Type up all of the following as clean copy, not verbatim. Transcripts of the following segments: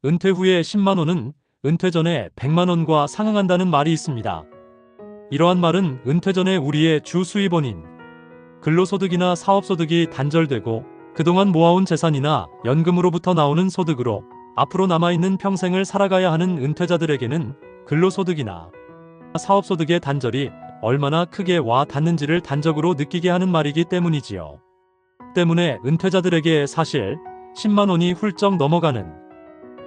은퇴 후에 10만 원은 은퇴 전에 100만 원과 상응한다는 말이 있습니다. 이러한 말은 은퇴 전에 우리의 주 수입원인 근로소득이나 사업소득이 단절되고 그동안 모아온 재산이나 연금으로부터 나오는 소득으로 앞으로 남아있는 평생을 살아가야 하는 은퇴자들에게는 근로소득이나 사업소득의 단절이 얼마나 크게 와 닿는지를 단적으로 느끼게 하는 말이기 때문이지요. 때문에 은퇴자들에게 사실 10만 원이 훌쩍 넘어가는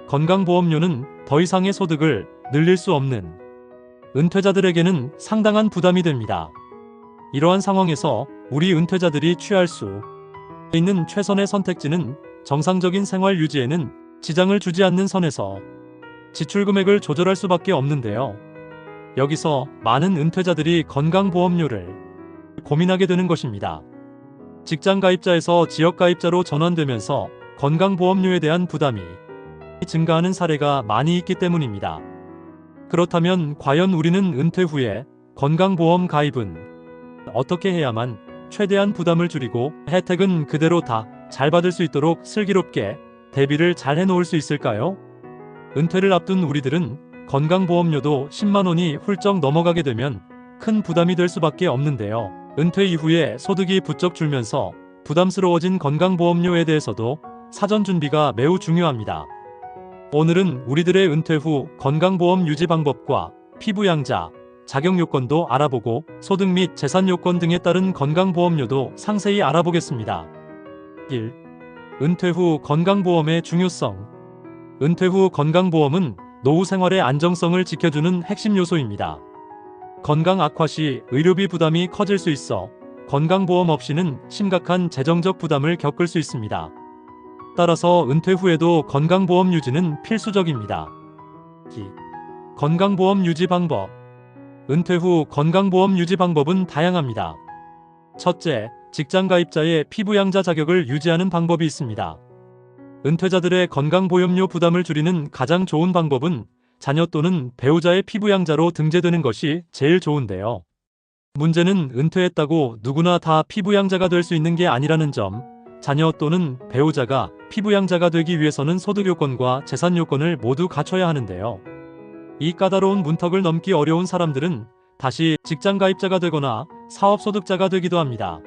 건강보험료는 더 이상의 소득을 늘릴 수 없는 은퇴자들에게는 상당한 부담이 됩니다. 이러한 상황에서 우리 은퇴자들이 취할 수 있는 최선의 선택지는 정상적인 생활 유지에는 지장을 주지 않는 선에서 지출 금액을 조절할 수밖에 없는데요. 여기서 많은 은퇴자들이 건강보험료를 고민하게 되는 것입니다. 직장 가입자에서 지역 가입자로 전환되면서 건강보험료에 대한 부담이 증가하는 사례가 많이 있기 때문입니다. 그렇다면 과연 우리는 은퇴 후에 건강보험 가입은 어떻게 해야만 최대한 부담을 줄이고 혜택은 그대로 다 잘 받을 수 있도록 슬기롭게 대비를 잘 해놓을 수 있을까요? 은퇴를 앞둔 우리들은 건강보험료도 10만 원이 훌쩍 넘어가게 되면 큰 부담이 될 수밖에 없는데요. 은퇴 이후에 소득이 부쩍 줄면서 부담스러워진 건강보험료에 대해서도 사전 준비가 매우 중요합니다. 오늘은 우리들의 은퇴 후 건강보험 유지 방법과 피부양자, 자격 요건도 알아보고 소득 및 재산 요건 등에 따른 건강보험료도 상세히 알아보겠습니다. 1. 은퇴 후 건강보험의 중요성. 은퇴 후 건강보험은 노후 생활의 안정성을 지켜주는 핵심 요소입니다. 건강 악화 시 의료비 부담이 커질 수 있어 건강보험 없이는 심각한 재정적 부담을 겪을 수 있습니다. 따라서 은퇴 후에도 건강보험 유지는 필수적입니다. 2. 건강보험 유지 방법. 은퇴 후 건강보험 유지 방법은 다양합니다. 첫째, 직장 가입자의 피부양자 자격을 유지하는 방법이 있습니다. 은퇴자들의 건강보험료 부담을 줄이는 가장 좋은 방법은 자녀 또는 배우자의 피부양자로 등재되는 것이 제일 좋은데요. 문제는 은퇴했다고 누구나 다 피부양자가 될 수 있는 게 아니라는 점, 자녀 또는 배우자가 피부양자가 되기 위해서는 소득 요건과 재산 요건을 모두 갖춰야 하는데요. 이 까다로운 문턱을 넘기 어려운 사람들은 다시 직장 가입자가 되거나 사업소득자가 되기도 합니다.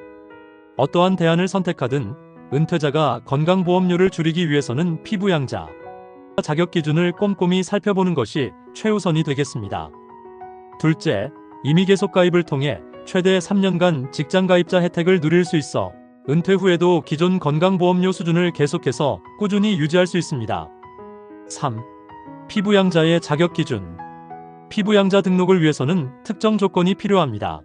어떠한 대안을 선택하든 은퇴자가 건강보험료를 줄이기 위해서는 피부양자 자격 기준을 꼼꼼히 살펴보는 것이 최우선이 되겠습니다. 둘째, 임의 계속 가입을 통해 최대 3년간 직장 가입자 혜택을 누릴 수 있어 은퇴 후에도 기존 건강보험료 수준을 계속해서 꾸준히 유지할 수 있습니다. 3. 피부양자의 자격 기준. 피부양자 등록을 위해서는 특정 조건이 필요합니다.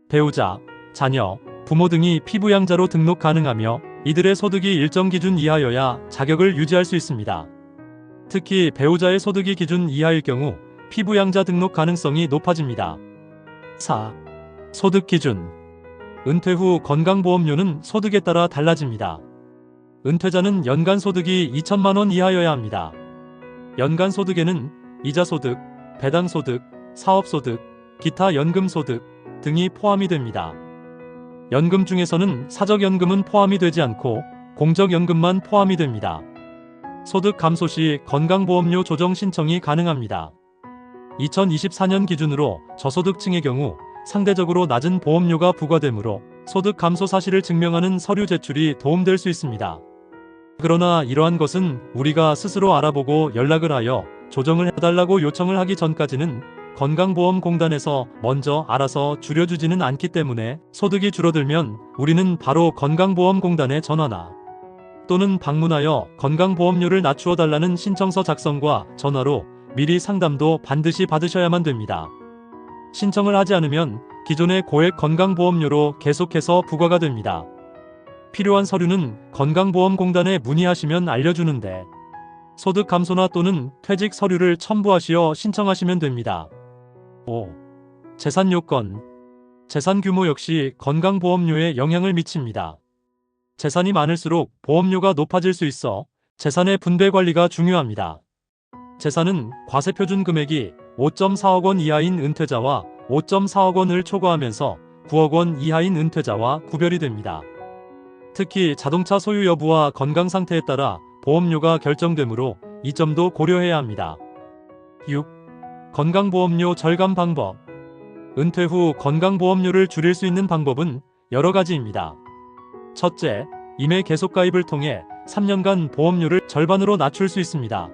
배우자, 자녀, 부모 등이 피부양자로 등록 가능하며 이들의 소득이 일정 기준 이하여야 자격을 유지할 수 있습니다. 특히 배우자의 소득이 기준 이하일 경우 피부양자 등록 가능성이 높아집니다. 4. 소득 기준. 은퇴 후 건강보험료는 소득에 따라 달라집니다. 은퇴자는 연간 소득이 2천만 원 이하여야 합니다. 연간 소득에는 이자소득, 배당소득, 사업소득, 기타 연금소득 등이 포함이 됩니다. 연금 중에서는 사적연금은 포함이 되지 않고 공적연금만 포함이 됩니다. 소득 감소 시 건강보험료 조정 신청이 가능합니다. 2024년 기준으로 저소득층의 경우 상대적으로 낮은 보험료가 부과되므로 소득 감소 사실을 증명하는 서류 제출이 도움될 수 있습니다. 그러나 이러한 것은 우리가 스스로 알아보고 연락을 하여 조정을 해달라고 요청을 하기 전까지는 건강보험공단에서 먼저 알아서 줄여주지는 않기 때문에 소득이 줄어들면 우리는 바로 건강보험공단에 전화나 또는 방문하여 건강보험료를 낮추어 달라는 신청서 작성과 전화로 미리 상담도 반드시 받으셔야만 됩니다. 신청을 하지 않으면 기존의 고액 건강보험료로 계속해서 부과가 됩니다. 필요한 서류는 건강보험공단에 문의하시면 알려주는데 소득 감소나 또는 퇴직 서류를 첨부하시어 신청하시면 됩니다. 5. 재산 요건. 재산 규모 역시 건강보험료에 영향을 미칩니다. 재산이 많을수록 보험료가 높아질 수 있어 재산의 분배 관리가 중요합니다. 재산은 과세표준 금액이 5.4억 원 이하인 은퇴자와 5.4억 원을 초과하면서 9억 원 이하인 은퇴자와 구별이 됩니다. 특히 자동차 소유 여부와 건강 상태에 따라 보험료가 결정되므로 이 점도 고려해야 합니다. 6. 건강보험료 절감 방법. 은퇴 후 건강보험료를 줄일 수 있는 방법은 여러 가지입니다. 첫째, 임해 계속가입을 통해 3년간 보험료를 절반으로 낮출 수 있습니다.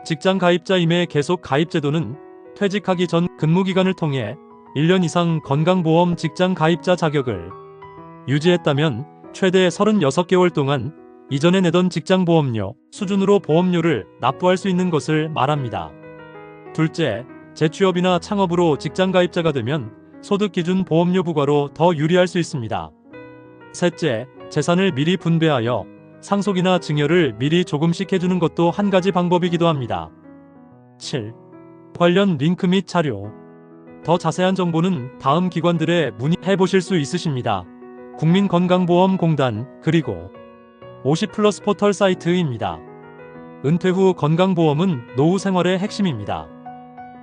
직장 가입자 임해 계속 가입 제도는 퇴직하기 전 근무기간을 통해 1년 이상 건강보험 직장 가입자 자격을 유지했다면 최대 36개월 동안 이전에 내던 직장보험료 수준으로 보험료를 납부할 수 있는 것을 말합니다. 둘째, 재취업이나 창업으로 직장 가입자가 되면 소득기준 보험료 부과로 더 유리할 수 있습니다. 셋째, 재산을 미리 분배하여 상속이나 증여를 미리 조금씩 해주는 것도 한 가지 방법이기도 합니다. 7. 관련 링크 및 자료. 더 자세한 정보는 다음 기관들에 문의해 보실 수 있으십니다. 국민건강보험공단 그리고 50플러스 포털 사이트입니다. 은퇴 후 건강보험은 노후 생활의 핵심입니다.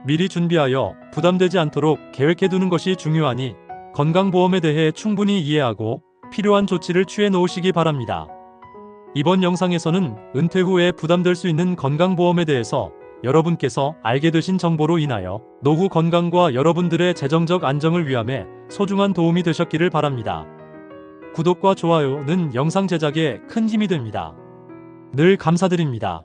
미리 준비하여 부담되지 않도록 계획해두는 것이 중요하니 건강보험에 대해 충분히 이해하고 필요한 조치를 취해 놓으시기 바랍니다. 이번 영상에서는 은퇴 후에 부담될 수 있는 건강보험에 대해서 여러분께서 알게 되신 정보로 인하여 노후 건강과 여러분들의 재정적 안정을 위함에 소중한 도움이 되셨기를 바랍니다. 구독과 좋아요는 영상 제작에 큰 힘이 됩니다. 늘 감사드립니다.